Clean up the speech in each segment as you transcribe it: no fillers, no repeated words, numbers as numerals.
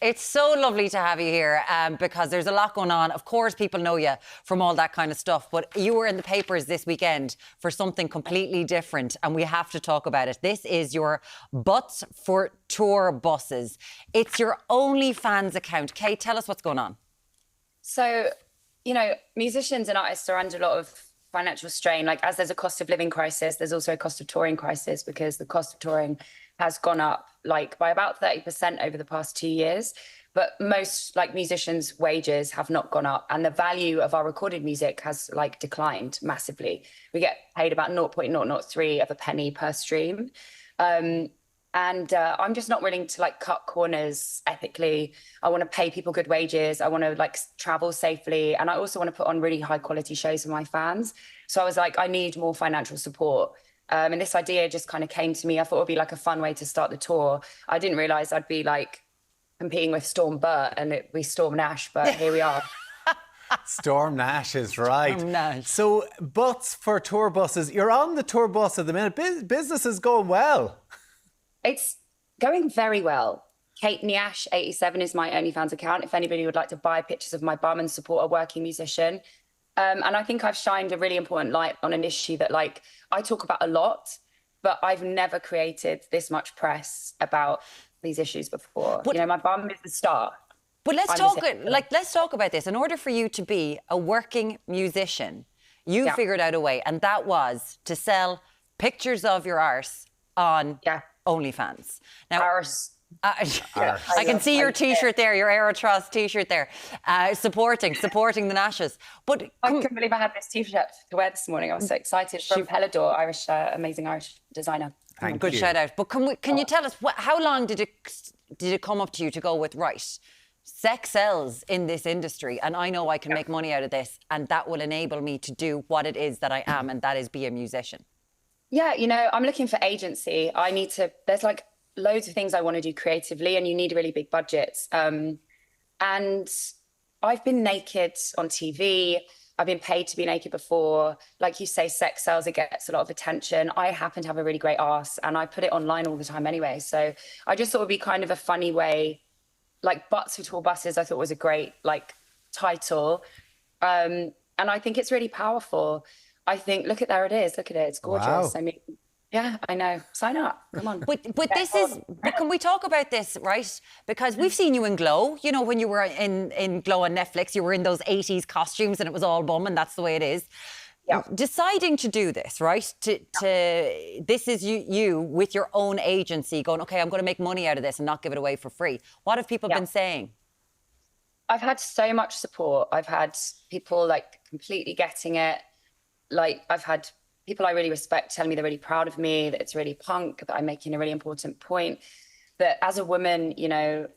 It's so lovely to have you here because there's a lot going on. Of course, people know you from all that kind of stuff, but you were in the papers this weekend for something completely different, and we have to talk about it. This is your Butts for Tour Buses. It's your OnlyFans account. Kate, tell us what's going on. So, you know, musicians and artists are under a lot of financial strain. Like, as there's a cost of living crisis, there's also a cost of touring crisis, because the cost of touring has gone up like by about 30% over the past 2 years. But most like musicians' wages have not gone up, and the value of our recorded music has like declined massively. We get paid about 0.003 of a penny per stream. I'm just not willing to like cut corners ethically. I want to pay people good wages. I want to like travel safely. And I also want to put on really high quality shows for my fans. So I was like, I need more financial support. And this idea just kind of came to me. I thought it would be like a fun way to start the tour. I didn't realize I'd be like competing with Storm Burt and it'd be Storm Nash, but here we are. Storm Nash is right. Storm Nash. So, Butts for Tour Buses. You're on the tour bus at the minute. Business is going well. It's going very well. Kate Nash 87 is my OnlyFans account. If anybody would like to buy pictures of my bum and support a working musician. And I think I've shined a really important light on an issue that like I talk about a lot, but I've never created this much press about these issues before. You know, my bum is the star. But let's talk about this. In order for you to be a working musician, you figured out a way, and that was to sell pictures of your arse on OnlyFans. Now, arse. I can see your T-shirt there, your Aerotrust T-shirt there, supporting the Nashes. But I couldn't believe I had this T-shirt to wear this morning. I was so excited. From Pelador, amazing Irish designer. Good shout out. But can you tell us how long did it come up to you to go with sex sells in this industry, and I know I can make money out of this, and that will enable me to do what it is that I am, and that is be a musician. Yeah, you know, I'm looking for agency. There's like loads of things I want to do creatively, and you need really big budgets. And I've been naked on TV. I've been paid to be naked before. Like you say, sex sells, it gets a lot of attention. I happen to have a really great arse, and I put it online all the time anyway. So I just thought it would be kind of a funny way, like Butts for Tour Buses, I thought was a great like title. And I think it's really powerful. I think, there it is. Look at it. It's gorgeous. Wow. I mean, yeah, I know. Sign up. Come on. But can we talk about this, right? Because we've seen you in Glow. You know, when you were in Glow on Netflix, you were in those 80s costumes and it was all bum, and that's the way it is. Yeah. Deciding to do this, right? This is you with your own agency going, okay, I'm going to make money out of this and not give it away for free. What have people been saying? I've had so much support. I've had people like completely getting it. Like, I've had people I really respect telling me they're really proud of me, that it's really punk, that I'm making a really important point, that as a woman, you know,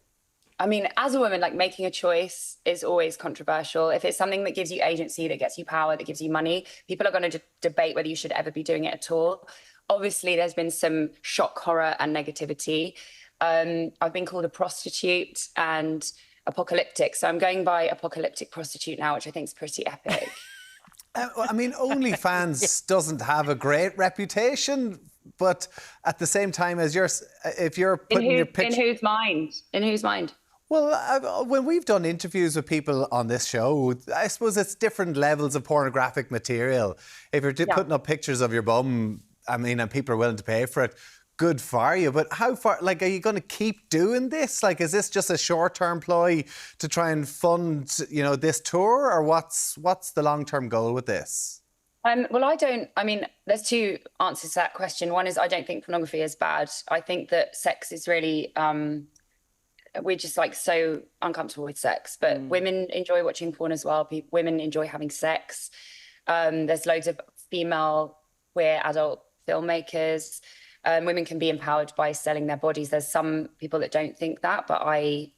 I mean, as a woman, like making a choice is always controversial. If it's something that gives you agency, that gets you power, that gives you money, people are going to debate whether you should ever be doing it at all. Obviously, there's been some shock, horror and negativity. I've been called a prostitute and apocalyptic. So I'm going by apocalyptic prostitute now, which I think is pretty epic. I mean, OnlyFans doesn't have a great reputation, but at the same time as if you're putting your picture... In whose mind? In whose mind? Well, when we've done interviews with people on this show, I suppose it's different levels of pornographic material. If you're putting up pictures of your bum, I mean, and people are willing to pay for it, good for you. But how far, like, are you going to keep doing this? Like, is this just a short-term ploy to try and fund, you know, this tour? Or what's the long-term goal with this? Well, there's two answers to that question. One is I don't think pornography is bad. I think that sex is really, we're just like so uncomfortable with sex. But women enjoy watching porn as well. Women enjoy having sex. There's loads of female queer adult filmmakers. Women can be empowered by selling their bodies. There's some people that don't think that, but I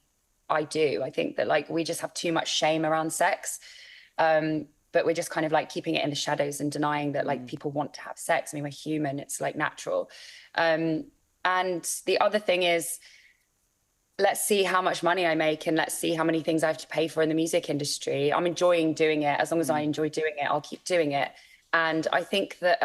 do. I think that like we just have too much shame around sex. But we're just kind of like keeping it in the shadows and denying that like people want to have sex. I mean, we're human, it's like natural. And the other thing is, let's see how much money I make and let's see how many things I have to pay for in the music industry. I'm enjoying doing it. As long as I enjoy doing it, I'll keep doing it. And I think that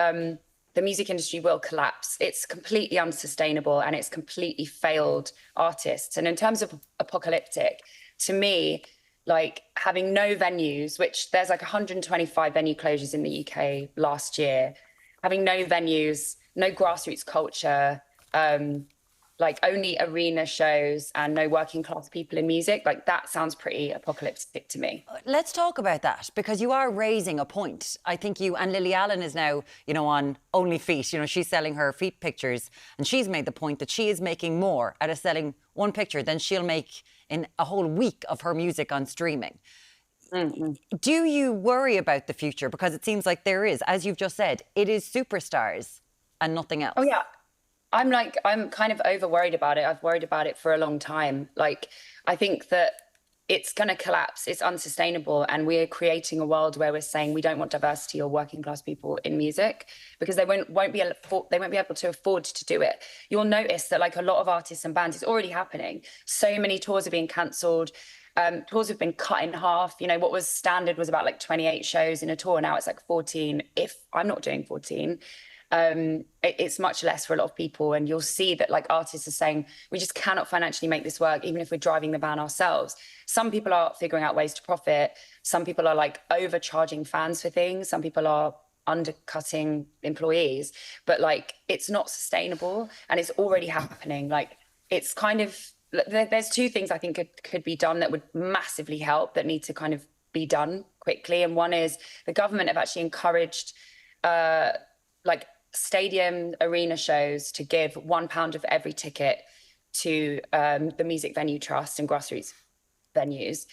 the music industry will collapse. It's completely unsustainable and it's completely failed artists. And in terms of apocalyptic, to me, like having no venues, which there's like 125 venue closures in the UK last year, having no venues, no grassroots culture, like only arena shows and no working class people in music, like that sounds pretty apocalyptic to me. Let's talk about that, because you are raising a point. I think you, and Lily Allen is now, you know, on OnlyFeet, you know, she's selling her feet pictures, and she's made the point that she is making more out of selling one picture than she'll make in a whole week of her music on streaming. Mm-hmm. Do you worry about the future? Because it seems like there is, as you've just said, it is superstars and nothing else. Oh yeah. I'm kind of over worried about it. I've worried about it for a long time. Like, I think that it's going to collapse. It's unsustainable. And we're creating a world where we're saying we don't want diversity or working class people in music because they won't be able to afford to do it. You'll notice that like a lot of artists and bands, it's already happening. So many tours are being cancelled. Tours have been cut in half. You know, what was standard was about like 28 shows in a tour. Now it's like 14. If I'm not doing 14, it's much less for a lot of people. And you'll see that like artists are saying, we just cannot financially make this work, even if we're driving the van ourselves. Some people are figuring out ways to profit. Some people are like overcharging fans for things. Some people are undercutting employees, but like, it's not sustainable and it's already happening. Like, it's kind of, there's two things I think could be done that would massively help, that need to kind of be done quickly. And one is the government have actually encouraged, like stadium arena shows to give £1 of every ticket to the music venue trust and grassroots venues,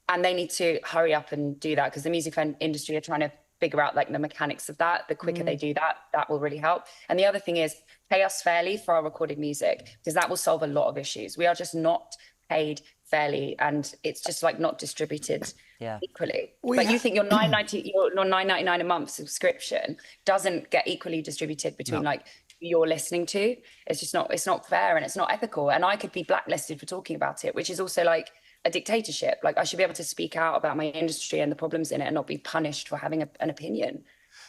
and they need to hurry up and do that because the music industry are trying to figure out like the mechanics of that. The quicker they do that, that will really help. And the other thing is pay us fairly for our recorded music, because that will solve a lot of issues. We are just not paid fairly, and it's just like not distributed equally. Like you think your $9.99 a month subscription doesn't get equally distributed between like who you're listening to. It's just not, it's not fair and it's not ethical. And I could be blacklisted for talking about it, which is also like a dictatorship. Like I should be able to speak out about my industry and the problems in it and not be punished for having an opinion.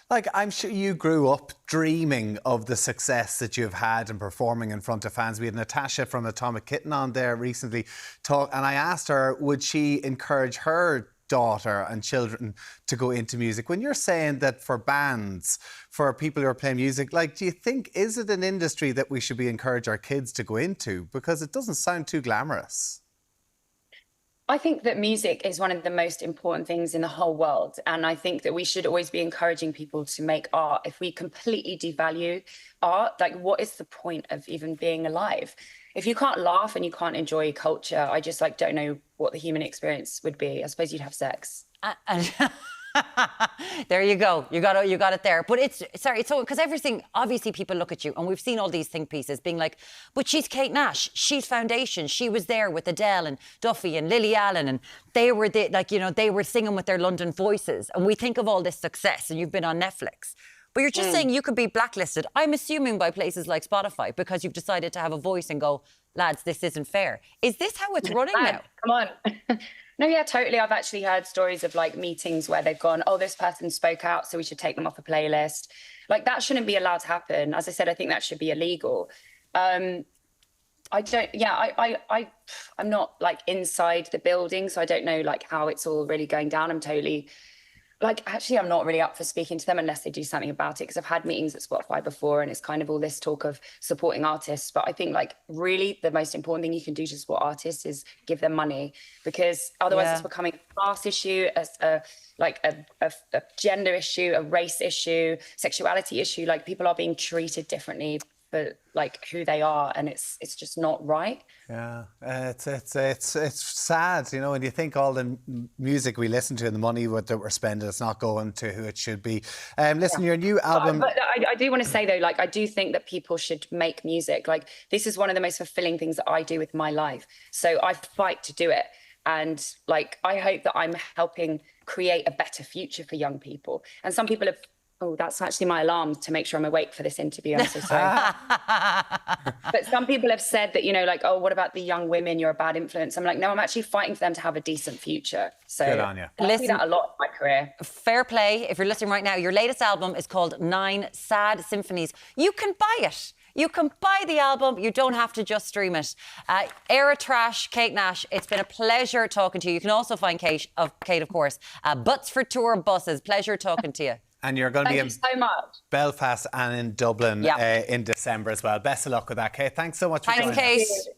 Like, I'm sure you grew up dreaming of the success that you've had in performing in front of fans. We had Natasha from Atomic Kitten on there recently and I asked her, would she encourage her daughter and children to go into music? When you're saying that for bands, for people who are playing music, like, do you think, is it an industry that we should be encourage our kids to go into? Because it doesn't sound too glamorous. I think that music is one of the most important things in the whole world. And I think that we should always be encouraging people to make art. If we completely devalue art, like what is the point of even being alive? If you can't laugh and you can't enjoy culture, I just like don't know what the human experience would be. I suppose you'd have sex. There you go. You got it there. But it's so because everything, obviously people look at you and we've seen all these think pieces being like, but she's Kate Nash, she's Foundation, she was there with Adele and Duffy and Lily Allen, and they were they were singing with their London voices, and we think of all this success and you've been on Netflix. But you're just saying you could be blacklisted, I'm assuming by places like Spotify, because you've decided to have a voice and go, lads, this isn't fair. Is this how it's running now? Come on. No, yeah, totally. I've actually heard stories of like meetings where they've gone, oh, this person spoke out, so we should take them off a playlist. Like that shouldn't be allowed to happen. As I said, I think that should be illegal. I'm not like inside the building, so I don't know like how it's all really going down. I'm totally I'm not really up for speaking to them unless they do something about it, because I've had meetings at Spotify before and it's kind of all this talk of supporting artists. But I think like really the most important thing you can do to support artists is give them money, because otherwise it's becoming a class issue, a gender issue, a race issue, sexuality issue. Like people are being treated differently for like who they are, and it's just not right. Yeah, it's sad, you know, when you think all the music we listen to and the money that we're spending, it's not going to who it should be. Listen, your new album. But I do want to say though, like I do think that people should make music. Like this is one of the most fulfilling things that I do with my life. So I fight to do it. And like, I hope that I'm helping create a better future for young people. And some people have Oh, that's actually my alarm to make sure I'm awake for this interview. I'm so sorry. But some people have said that, you know, like, oh, what about the young women? You're a bad influence. I'm like, no, I'm actually fighting for them to have a decent future. So good on you. I see that a lot in my career. Fair play. If you're listening right now, your latest album is called 9 Sad Symphonies. You can buy it. You can buy the album. You don't have to just stream it. Era Trash, Kate Nash, it's been a pleasure talking to you. You can also find Kate, of course, Butts for Tour Buses. Pleasure talking to you. And you're going to be in so much. Belfast and in Dublin in December as well. Best of luck with that, Kate. Thanks so much for joining us. Thanks, Kate.